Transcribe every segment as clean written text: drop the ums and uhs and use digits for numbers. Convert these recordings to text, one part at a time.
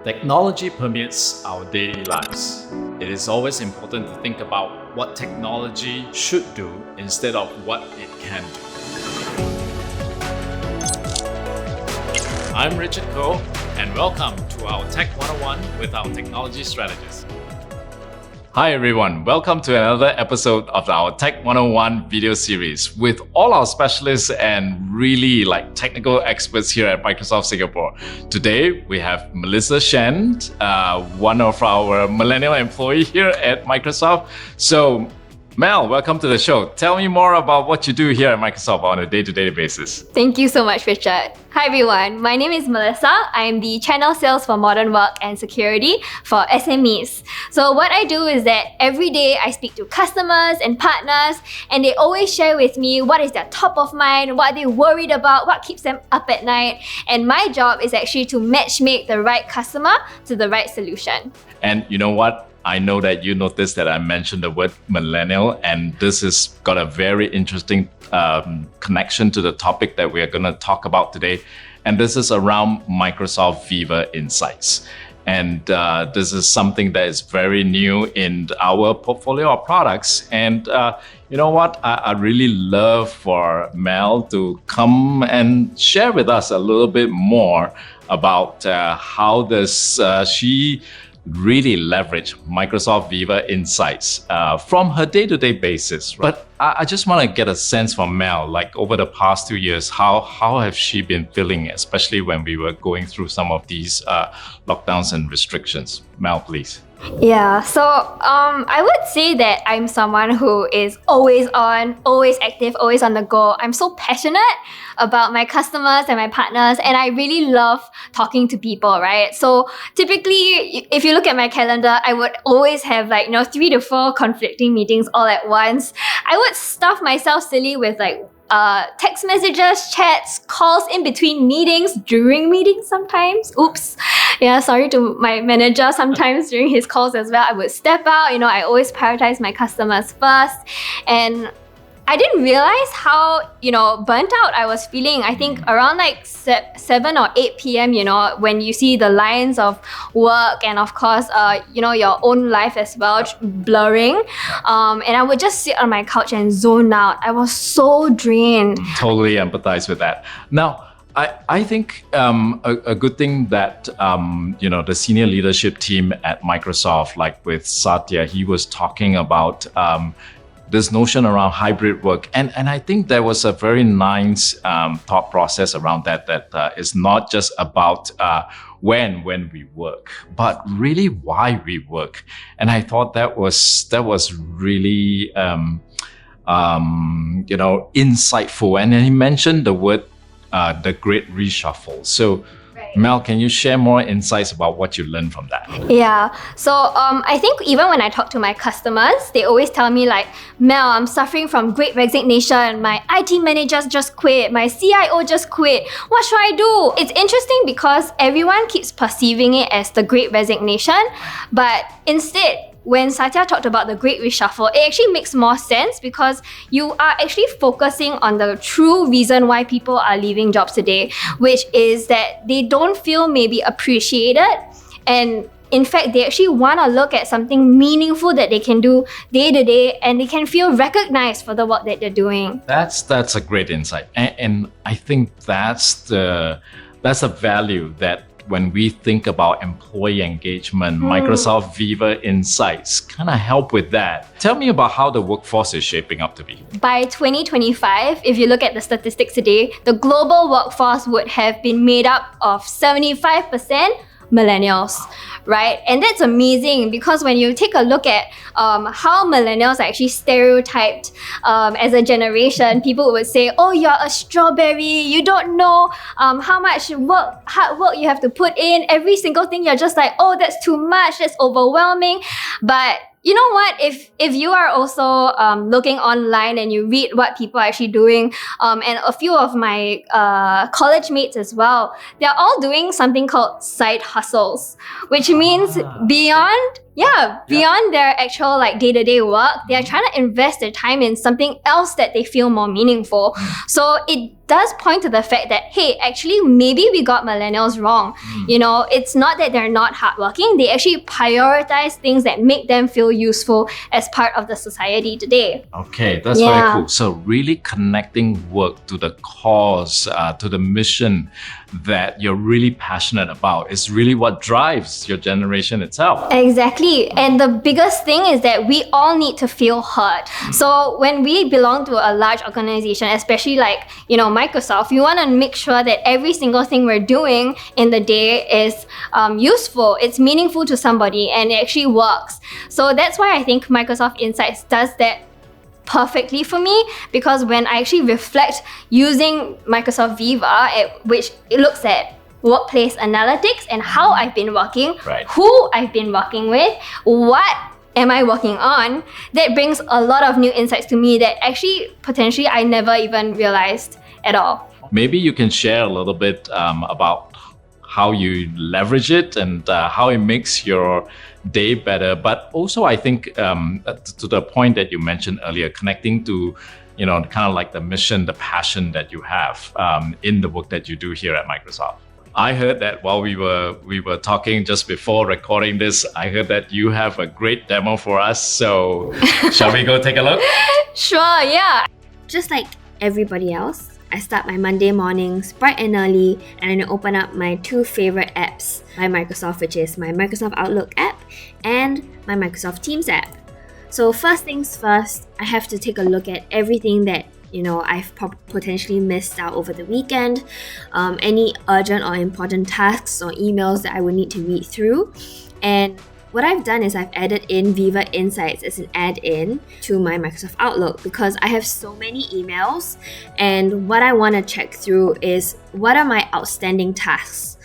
Technology permeates our daily lives. It is always important to think about what technology should do instead of what it can do. I'm Richard Koh, and welcome to our Tech 101 with our technology strategist. Hi everyone, welcome to another episode of our Tech 101 video series with all our specialists and really technical experts here at Microsoft Singapore. Today we have Melissa Shen, one of our Millennial employees here at Microsoft. So Mel, welcome to the show. Tell me more about what you do here at Microsoft on a day-to-day basis. Thank you so much, Richard. Hi everyone, my name is Melissa. I'm the Channel Sales for Modern Work and Security for SMEs. So what I do is that every day I speak to customers and partners, and they always share with me what is their top of mind, what they're worried about, what keeps them up at night. And my job is actually to matchmake the right customer to the right solution. And you know what? I know that you noticed that I mentioned the word millennial, and this has got a very interesting connection to the topic that we are going to talk about today. And this is around Microsoft Viva Insights. And this is something that is very new in our portfolio of products. And you know what? I really love for Mel to come and share with us a little bit more about how does she really leverage Microsoft Viva Insights from her day-to-day basis. But I just want to get a sense from Mel, over the past 2 years, how have she been feeling, especially when we were going through some of these lockdowns and restrictions? Mel, please. Yeah, so I would say that I'm someone who is always on, always active, always on the go. I'm so passionate about my customers and my partners, and I really love talking to people, right? So typically, if you look at my calendar, I would always have 3 to 4 conflicting meetings all at once. I would stuff myself silly with text messages, chats, calls in between meetings, during meetings sometimes. Oops. Yeah, sorry to my manager. Sometimes during his calls as well, I would step out. I always prioritize my customers first. And I didn't realize how, burnt out I was feeling. I think around 7 or 8 p.m., when you see the lines of work and of course, your own life as well blurring. And I would just sit on my couch and zone out. I was so drained. Totally empathize with that. Now, I think a good thing that, the senior leadership team at Microsoft, with Satya, he was talking about this notion around hybrid work. And I think there was a very nice thought process around that is not just about when we work, but really why we work. And I thought that was really insightful. And he mentioned the word the great reshuffle. So Mel, can you share more insights about what you learned from that? Yeah, so I think even when I talk to my customers, they always tell me Mel, I'm suffering from great resignation. My IT manager just quit. My CIO just quit. What should I do? It's interesting because everyone keeps perceiving it as the great resignation, but instead, when Satya talked about the great reshuffle, it actually makes more sense because you are actually focusing on the true reason why people are leaving jobs today, which is that they don't feel maybe appreciated. And in fact, they actually want to look at something meaningful that they can do day to day, and they can feel recognized for the work that they're doing. That's a great insight. And I think that's a value that when we think about employee engagement, Microsoft Viva Insights kind of help with that. Tell me about how the workforce is shaping up to be. By 2025, if you look at the statistics today, the global workforce would have been made up of 75% millennials, right? And that's amazing because when you take a look at how millennials are actually stereotyped as a generation, people would say, oh, you're a strawberry, you don't know how much hard work you have to put in. Every single thing, you're just oh, that's too much, that's overwhelming. But you know what? If you are also looking online and you read what people are actually doing, and a few of my college mates as well, they're all doing something called side hustles, which means beyond beyond their actual like day-to-day work, they are trying to invest their time in something else that they feel more meaningful. So it does point to the fact that, hey, actually maybe we got millennials wrong. You know, it's not that they're not hardworking, they actually prioritize things that make them feel useful as part of the society today. Okay, that's very cool. So really connecting work to the cause, to the mission that you're really passionate about is really what drives your generation itself. Exactly. And the biggest thing is that we all need to feel heard. So when we belong to a large organization, especially like, you know, Microsoft, we want to make sure that every single thing we're doing in the day is useful, it's meaningful to somebody, and it actually works. So that's why I think Microsoft Insights does that perfectly for me, because when I actually reflect using Microsoft Viva, which it looks at workplace analytics and how I've been working, who I've been working with, what am I working on, that brings a lot of new insights to me that actually potentially I never even realized at all. Maybe you can share a little bit about how you leverage it and how it makes your day better. But also, I think to the point that you mentioned earlier, connecting to, you know, kind of like the mission, the passion that you have in the work that you do here at Microsoft. I heard that while we were talking just before recording this, I heard that you have a great demo for us. So shall we go take a look? Sure, yeah. Just like everybody else, I start my Monday mornings bright and early, and I open up my two favorite apps by Microsoft, which is my Microsoft Outlook app and my Microsoft Teams app. So first things first, I have to take a look at everything that, you know, I've potentially missed out over the weekend, any urgent or important tasks or emails that I would need to read through. And what I've done is I've added in Viva Insights as an add-in to my Microsoft Outlook, because I have so many emails, and what I want to check through is what are my outstanding tasks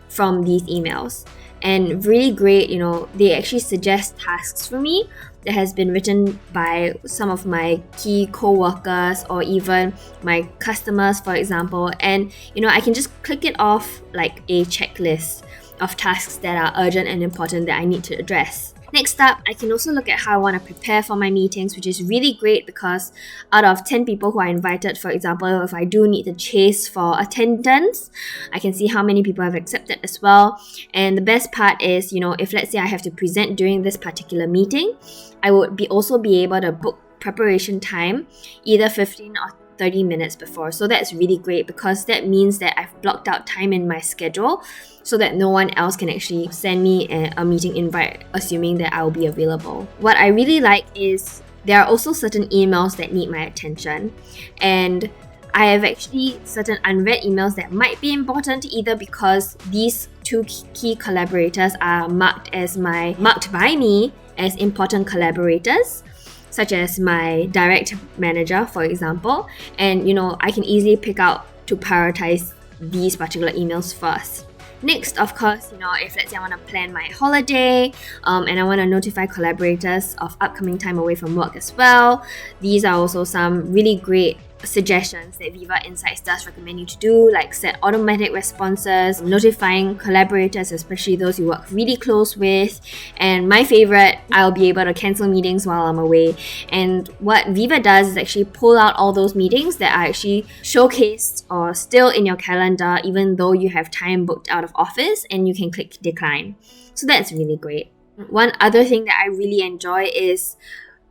from these emails. And really great, you know, they actually suggest tasks for me that has been written by some of my key co-workers or even my customers, for example. And, you know, I can just click it off like a checklist of tasks that are urgent and important that I need to address. Next up, I can also look at how I want to prepare for my meetings, which is really great because out of 10 people who are invited, for example, if I do need to chase for attendance, I can see how many people have accepted as well. And the best part is, you know, if let's say I have to present during this particular meeting, I would also be able to book preparation time, either 15 or 30 minutes before. So that's really great because that means that I've blocked out time in my schedule so that no one else can actually send me a meeting invite assuming that I will be available. What I really like is there are also certain emails that need my attention, and I have actually certain unread emails that might be important either because these two key collaborators are marked by me as important collaborators, such as my direct manager, for example. And, you know, I can easily pick out to prioritize these particular emails first. Next, of course, you know, if let's say I want to plan my holiday and I want to notify collaborators of upcoming time away from work as well, these are also some really great suggestions that Viva Insights does recommend you to do, like set automatic responses, notifying collaborators, especially those you work really close with. And my favorite, I'll be able to cancel meetings while I'm away. And what Viva does is actually pull out all those meetings that are actually showcased or still in your calendar, even though you have time booked out of office, and you can click decline. So that's really great. One other thing that I really enjoy is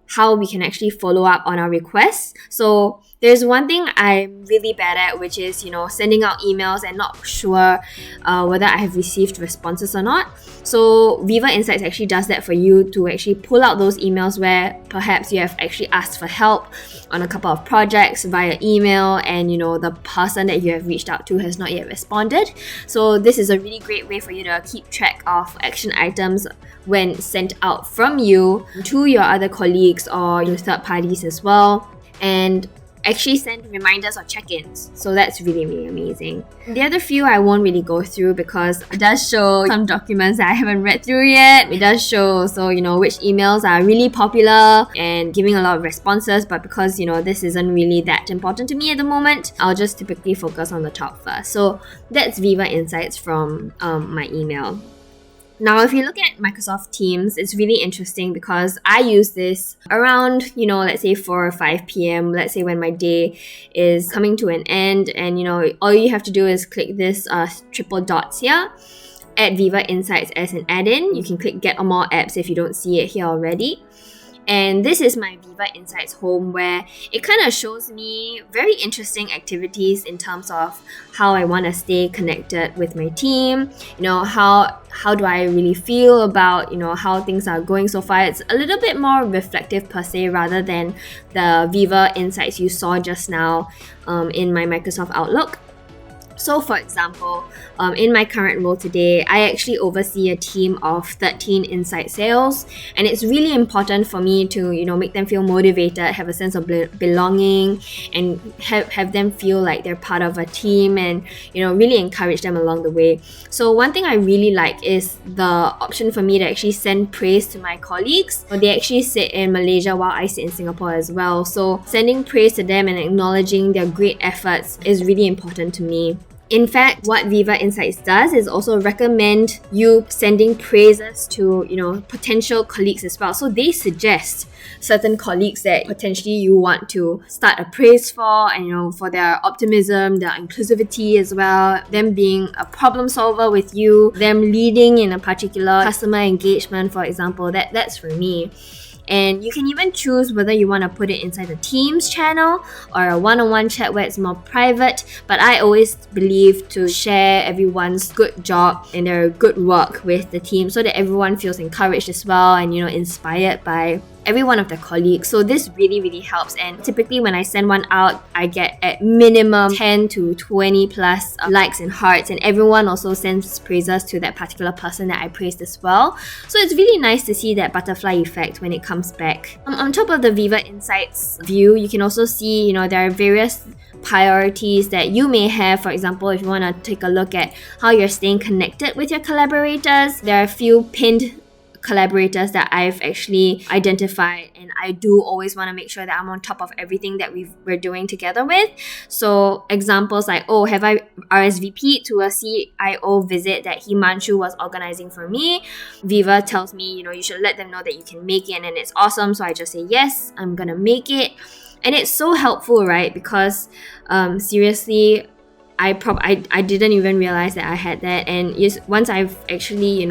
how we can actually follow up on our requests. So there's one thing I'm really bad at, which is, you know, sending out emails and not sure whether I have received responses or not. So Viva Insights actually does that for you to actually pull out those emails where perhaps you have actually asked for help on a couple of projects via email, and, you know, the person that you have reached out to has not yet responded. So this is a really great way for you to keep track of action items when sent out from you to your other colleagues or your third parties as well, and actually send reminders or check-ins. So that's really, really amazing. The other few I won't really go through because it does show some documents that I haven't read through yet. It does show, so, you know, which emails are really popular and giving a lot of responses, but because, you know, this isn't really that important to me at the moment, I'll just typically focus on the top first. So that's Viva Insights from my email. Now, if you look at Microsoft Teams, it's really interesting because I use this around, let's say 4 or 5 p.m. Let's say when my day is coming to an end, and all you have to do is click this triple dots here, add Viva Insights as an add-in. You can click Get More Apps if you don't see it here already. And this is my Viva Insights home, where it kind of shows me very interesting activities in terms of how I want to stay connected with my team. How do I really feel about how things are going so far. It's a little bit more reflective per se, rather than the Viva Insights you saw just now in my Microsoft Outlook. So for example, in my current role today, I actually oversee a team of 13 inside sales, and it's really important for me to make them feel motivated, have a sense of belonging, and have them feel like they're part of a team, and really encourage them along the way. So one thing I really like is the option for me to actually send praise to my colleagues. They actually sit in Malaysia while I sit in Singapore as well. So sending praise to them and acknowledging their great efforts is really important to me. In fact, what Viva Insights does is also recommend you sending praises to, potential colleagues as well. So they suggest certain colleagues that potentially you want to start a praise for, and for their optimism, their inclusivity as well, them being a problem solver with you, them leading in a particular customer engagement, for example. That's for me. And you can even choose whether you want to put it inside the Teams channel or a one-on-one chat where it's more private. But I always believe to share everyone's good job and their good work with the team, so that everyone feels encouraged as well, and inspired by every one of their colleagues. So this really, really helps. And typically when I send one out, I get at minimum 10 to 20 plus likes and hearts, and everyone also sends praises to that particular person that I praised as well. So it's really nice to see that butterfly effect when it comes back. On top of the Viva Insights view, you can also see, there are various priorities that you may have. For example, if you want to take a look at how you're staying connected with your collaborators, there are a few pinned collaborators that I've actually identified, and I do always want to make sure that I'm on top of everything that we're doing together with. So examples like, have I RSVP'd to a CIO visit that Himanshu was organizing for me? Viva tells me, you should let them know that you can make it, and it's awesome. So I just say, yes, I'm gonna make it. And it's so helpful, right? Because seriously, I didn't even realize that I had that, and once I've actually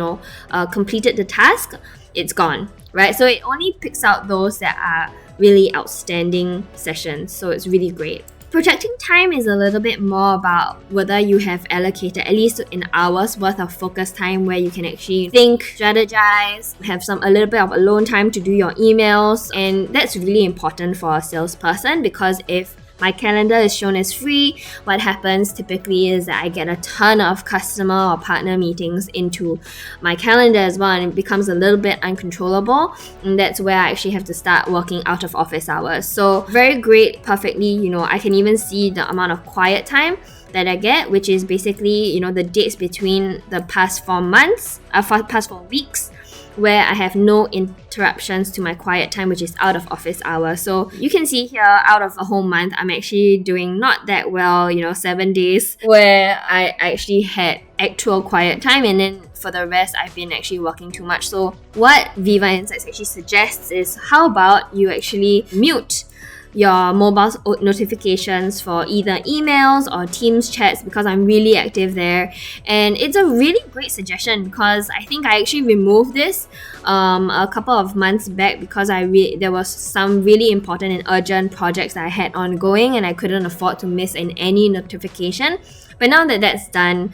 completed the task, it's gone, right? So it only picks out those that are really outstanding sessions. So it's really great. Projecting time is a little bit more about whether you have allocated at least an hour's worth of focus time where you can actually think, strategize, have a little bit of alone time to do your emails. And that's really important for a salesperson, because if my calendar is shown as free, what happens typically is that I get a ton of customer or partner meetings into my calendar as well, and it becomes a little bit uncontrollable, and that's where I actually have to start working out of office hours. So very great, perfectly, I can even see the amount of quiet time that I get, which is basically, the dates between the past 4 weeks, where I have no interruptions to my quiet time, which is out of office hours. So you can see here, out of a whole month, I'm actually doing not that well, 7 days where I actually had actual quiet time, and then for the rest, I've been actually working too much. So what Viva Insights actually suggests is, how about you actually mute your mobile notifications for either emails or Teams chats, because I'm really active there. And it's a really great suggestion, because I think I actually removed this a couple of months back, because there was some really important and urgent projects that I had ongoing, and I couldn't afford to miss any notification. But now that that's done,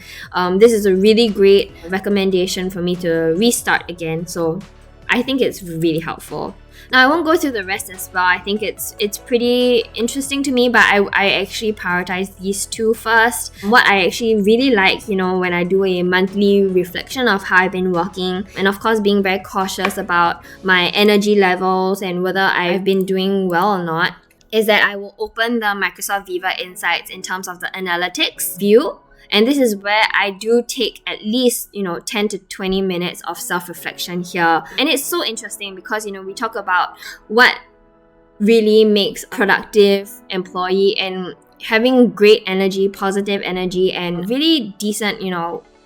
this is a really great recommendation for me to restart again. So I think it's really helpful. Now, I won't go through the rest as well. I think it's pretty interesting to me, but I actually prioritize these two first. What I actually really like, when I do a monthly reflection of how I've been working, and of course being very cautious about my energy levels and whether I've been doing well or not, is that I will open the Microsoft Viva Insights in terms of the analytics view. And this is where I do take at least, 10 to 20 minutes of self-reflection here. And it's so interesting because, we talk about what really makes a productive employee, and having great energy, positive energy, and really decent,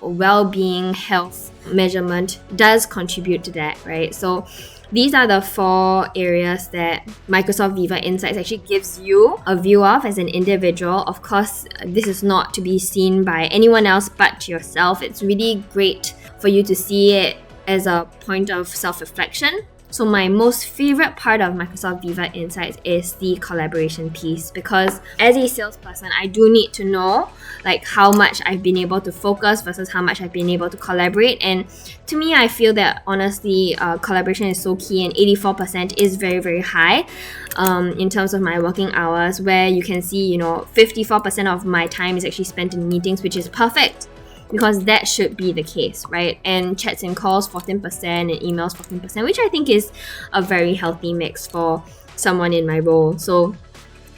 well-being, health measurement does contribute to that, right? So these are the 4 areas that Microsoft Viva Insights actually gives you a view of as an individual. Of course, this is not to be seen by anyone else but yourself. It's really great for you to see it as a point of self-reflection. So my most favorite part of Microsoft Viva Insights is the collaboration piece, because as a salesperson, I do need to know like how much I've been able to focus versus how much I've been able to collaborate. And to me, I feel that honestly, collaboration is so key, and 84% is very, very high in terms of my working hours, where you can see, 54% of my time is actually spent in meetings, which is perfect, because that should be the case, right? And chats and calls 14% and emails 14%, which I think is a very healthy mix for someone in my role. So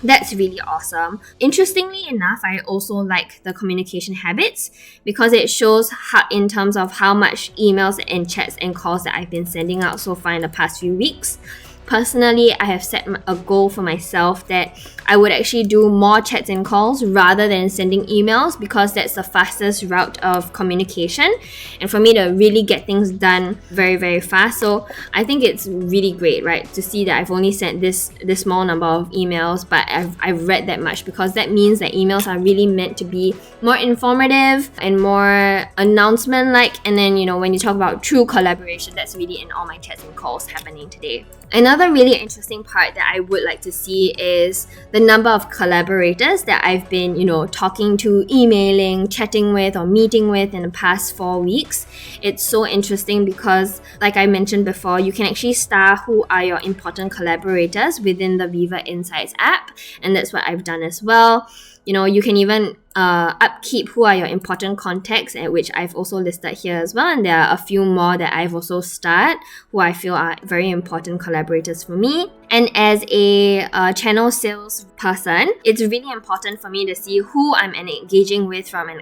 that's really awesome. Interestingly enough, I also like the communication habits, because it shows how, in terms of how much emails and chats and calls that I've been sending out so far in the past few weeks. Personally, I have set a goal for myself that I would actually do more chats and calls rather than sending emails, because that's the fastest route of communication and for me to really get things done very, very fast. So I think it's really great, right, to see that I've only sent this small number of emails, but I've read that much, because that means that emails are really meant to be more informative and more announcement-like. And then, when you talk about true collaboration, that's really in all my chats and calls happening today. Another really interesting part that I would like to see is the number of collaborators that I've been, talking to, emailing, chatting with, or meeting with in the past 4 weeks. It's so interesting because, like I mentioned before, you can actually star who are your important collaborators within the Viva Insights app, and that's what I've done as well. You can even upkeep who are your important contacts, which I've also listed here as well. And there are a few more that I've also starred who I feel are very important collaborators for me. And as a channel sales person, it's really important for me to see who I'm engaging with from an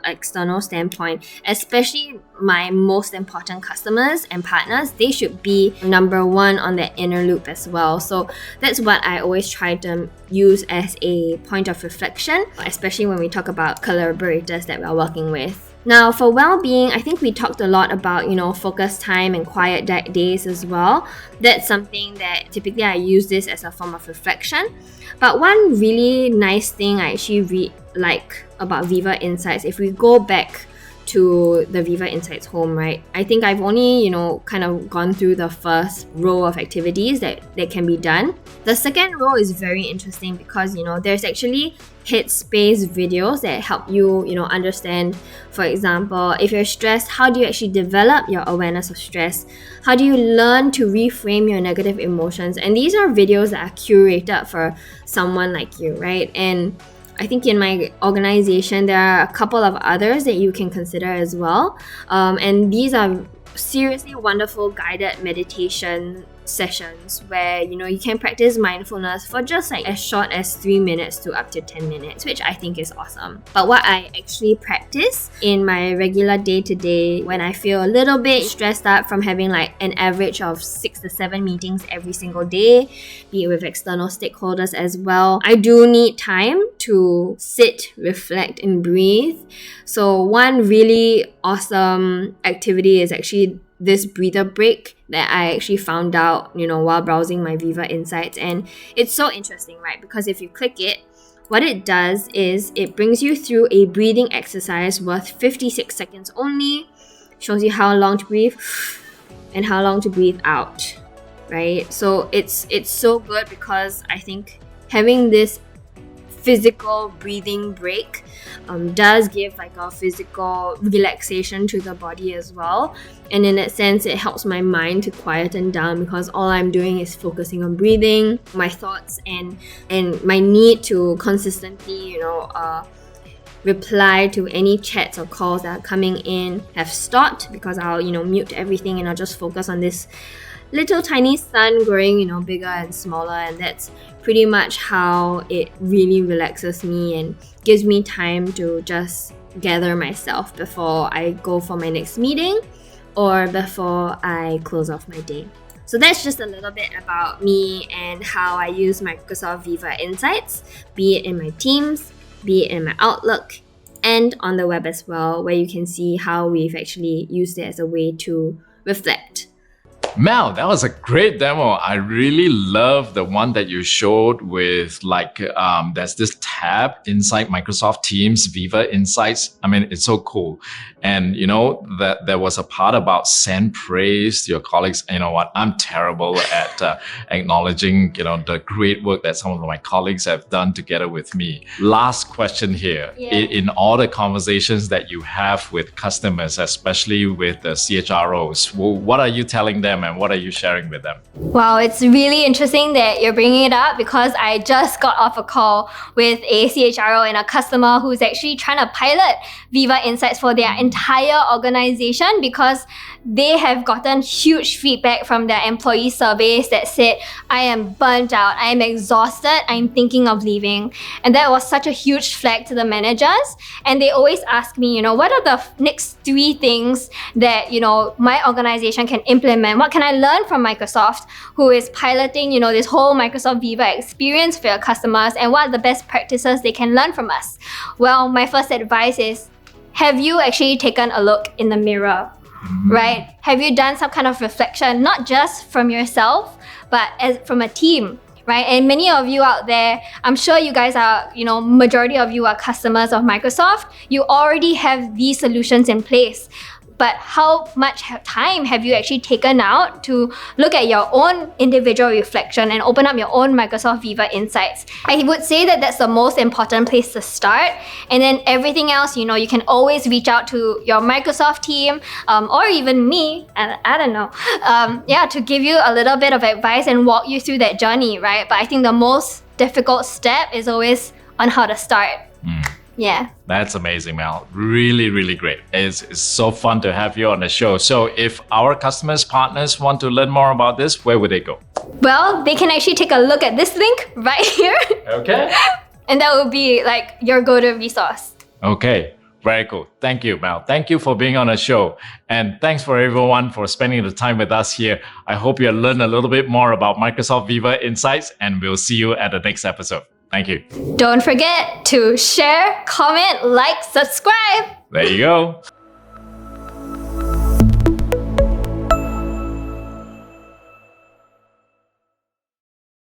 external standpoint, especially my most important customers and partners. They should be number one on that inner loop as well. So that's what I always try to use as a point of reflection, especially when we talk about collaborators that we're working with. Now, for well-being, I think we talked a lot about, focus time and quiet days as well. That's something that typically I use this as a form of reflection. But one really nice thing I actually like about Viva Insights, if we go back to the Viva Insights home, right? I think I've only, kind of gone through the first row of activities that can be done. The second row is very interesting because, there's actually Headspace videos that help you, understand, for example, if you're stressed, how do you actually develop your awareness of stress? How do you learn to reframe your negative emotions? And these are videos that are curated for someone like you, right? And I think in my organization, there are a couple of others that you can consider as well. And these are seriously wonderful guided meditation sessions where you can practice mindfulness for just like as short as 3 minutes to up to 10 minutes, which I think is awesome. But what I actually practice in my regular day-to-day when I feel a little bit stressed out from having like an average of 6 to 7 meetings every single day, be it with external stakeholders as well, I do need time to sit, reflect, and breathe. So one really awesome activity is actually this breather break that I actually found out, while browsing my Viva Insights. And it's so interesting, right? Because if you click it, what it does is it brings you through a breathing exercise worth 56 seconds only, shows you how long to breathe and how long to breathe out, right? So it's so good because I think having this physical breathing break does give like a physical relaxation to the body as well, and in that sense it helps my mind to quieten down because all I'm doing is focusing on breathing. My thoughts and my need to consistently reply to any chats or calls that are coming in have stopped because I'll mute everything and I'll just focus on this little tiny sun growing bigger and smaller, and that's pretty much how it really relaxes me and gives me time to just gather myself before I go for my next meeting or before I close off my day. So that's just a little bit about me and how I use Microsoft Viva Insights, be it in my Teams, be it in my Outlook, and on the web as well, where you can see how we've actually used it as a way to reflect. Mel, that was a great demo. I really love the one that you showed with there's this tab inside Microsoft Teams, Viva Insights. I mean, it's so cool. And that there was a part about send praise to your colleagues. You know what? I'm terrible at acknowledging, the great work that some of my colleagues have done together with me. Last question here. Yeah. In all the conversations that you have with customers, especially with the CHROs, what are you telling them and what are you sharing with them? Wow, it's really interesting that you're bringing it up because I just got off a call with a CHRO and a customer who's actually trying to pilot Viva Insights for their entire organization because they have gotten huge feedback from their employee surveys that said, I am burnt out, I am exhausted, I'm thinking of leaving. And that was such a huge flag to the managers. And they always ask me, what are the next 3 things that, my organization can implement? What can I learn from Microsoft, who is piloting, this whole Microsoft Viva experience for your customers, and what are the best practices they can learn from us? Well, my first advice is, have you actually taken a look in the mirror? Right? Have you done some kind of reflection, not just from yourself, but from a team, right? And many of you out there, I'm sure you guys are, majority of you are customers of Microsoft. You already have these solutions in place. But how much time have you actually taken out to look at your own individual reflection and open up your own Microsoft Viva Insights? I would say that that's the most important place to start. And then everything else, you can always reach out to your Microsoft team or even me, I don't know, to give you a little bit of advice and walk you through that journey, right? But I think the most difficult step is always on how to start. Yeah. That's amazing, Mel. Really, really great. It's so fun to have you on the show. So if our customers, partners want to learn more about this, where would they go? Well, they can actually take a look at this link right here. Okay. And that will be your go-to resource. Okay. Very cool. Thank you, Mel. Thank you for being on the show. And thanks for everyone for spending the time with us here. I hope you learned a little bit more about Microsoft Viva Insights, and we'll see you at the next episode. Thank you. Don't forget to share, comment, like, subscribe. There you go.